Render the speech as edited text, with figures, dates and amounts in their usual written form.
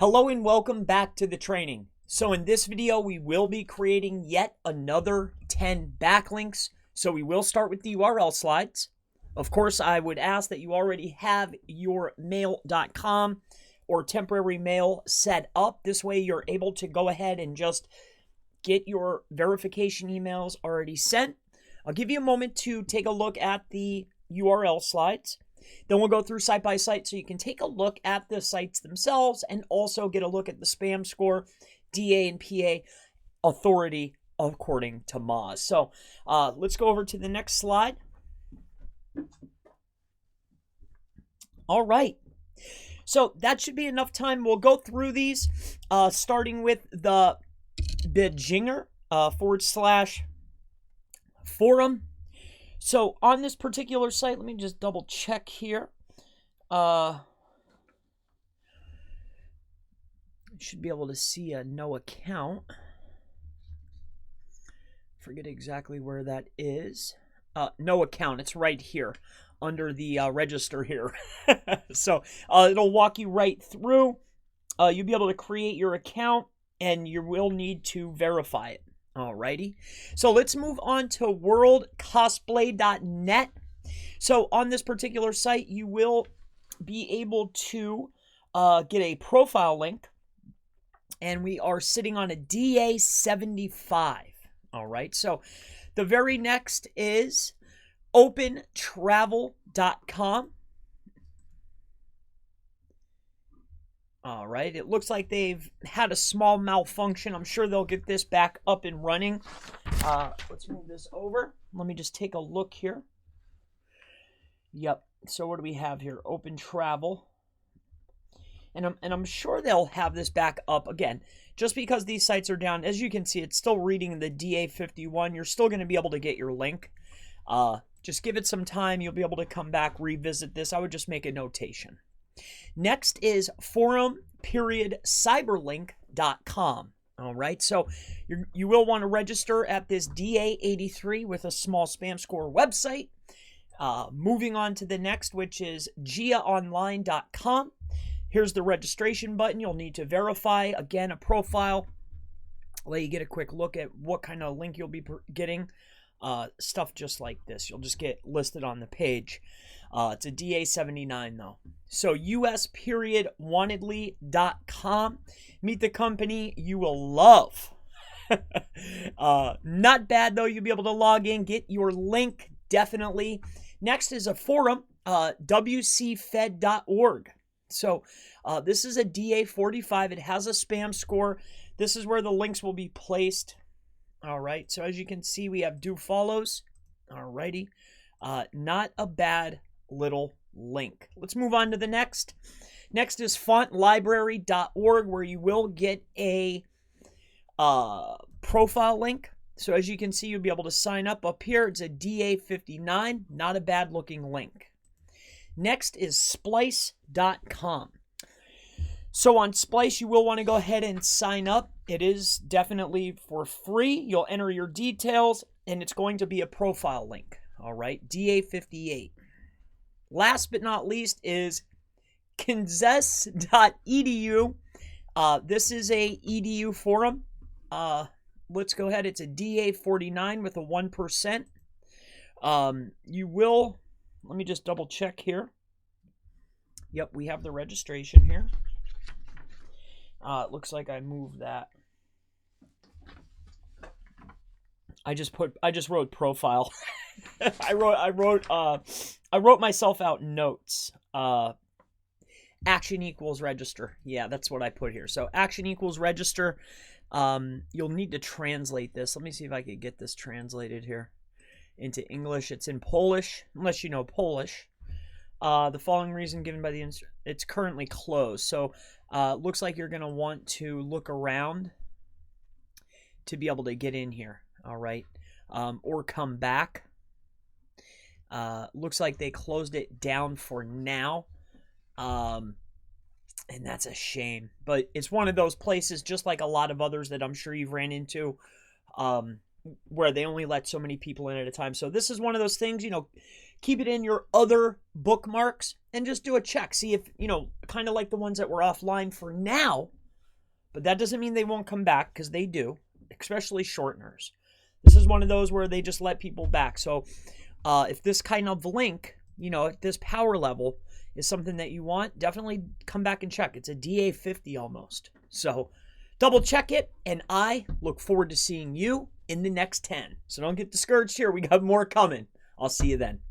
Hello and welcome back to the training. So in this video, we will be creating yet another 10 backlinks. So we will start with the URL slides. Of course, I would ask that you already have your mail.com or temporary mail set up. This way you're able to go ahead and just get your verification emails already sent. I'll give you a moment to take a look at the URL slides. Then we'll go through site by site so you can take a look at the sites themselves and also get a look at the spam score, DA and PA authority according to Moz. So let's go over to the next slide. All right. So that should be enough time. We'll go through these starting with the Jinger /forum. So on this particular site, let me just double check here. Should be able to see a no account. Forget exactly where that is. No account. It's right here under the register here. So it'll walk you right through. You'll be able to create your account and you will need to verify it. Alrighty, so let's move on to worldcosplay.net. So on this particular site, you will be able to get a profile link, and we are sitting on a DA75. All right, so the very next is opentravel.com. All right, it looks like they've had a small malfunction. I'm sure they'll get this back up and running. Let's move this over. Let me just take a look here. Yep, so what do we have here? Open Travel. And I'm sure they'll have this back up again. Just because these sites are down, as you can see, it's still reading the DA51. You're still going to be able to get your link. Just give it some time. You'll be able to come back, revisit this. I would just make a notation. Next is forum.cyberlink.com. All right, so you will want to register at this DA83 with a small spam score website. Moving on to the next, which is giaonline.com. Here's the registration button. You'll need to verify, again, a profile. I'll let you get a quick look at what kind of link you'll be getting. Stuff just like this. You'll just get listed on the page. It's a DA79 though. So us.wantedly.com. Meet the company you will love. Not bad though. You'll be able to log in, get your link definitely. Next is a forum, wcfed.org. So this is a DA45. It has a spam score. This is where the links will be placed. All right. So as you can see, we have do follows. All righty. Not a bad little link. Let's move on to the next. Next is fontlibrary.org, where you will get a profile link. So as you can see, you'll be able to sign up here. It's a DA59, not a bad looking link. Next is splice.com. So on Splice, you will want to go ahead and sign up. It is definitely for free. You'll enter your details, and it's going to be a profile link. All right, DA58. Last but not least is Consensedu. This is a edu forum. Let's go ahead. It's a DA49 with a 1%. You will, let me just double check here. Yep, we have the registration here. It looks like I moved that. I just wrote profile. I wrote myself out notes. Action equals register. Yeah, that's what I put here. So action equals register. You'll need to translate this. Let me see if I could get this translated here into English. It's in Polish, unless you know Polish. The following reason given by the it's currently closed. So looks like you're going to want to look around to be able to get in here. All right. Or come back. Looks like they closed it down for now. And that's a shame. But it's one of those places, just like a lot of others that I'm sure you've ran into, where they only let so many people in at a time. So this is one of those things, keep it in your other bookmarks and just do a check. See if, kind of like the ones that were offline for now, but that doesn't mean they won't come back, because they do, especially shorteners. This is one of those where they just let people back. So if this kind of link, at this power level is something that you want, definitely come back and check. It's a DA50 almost. So double check it, and I look forward to seeing you in the next 10. So don't get discouraged here. We got more coming. I'll see you then.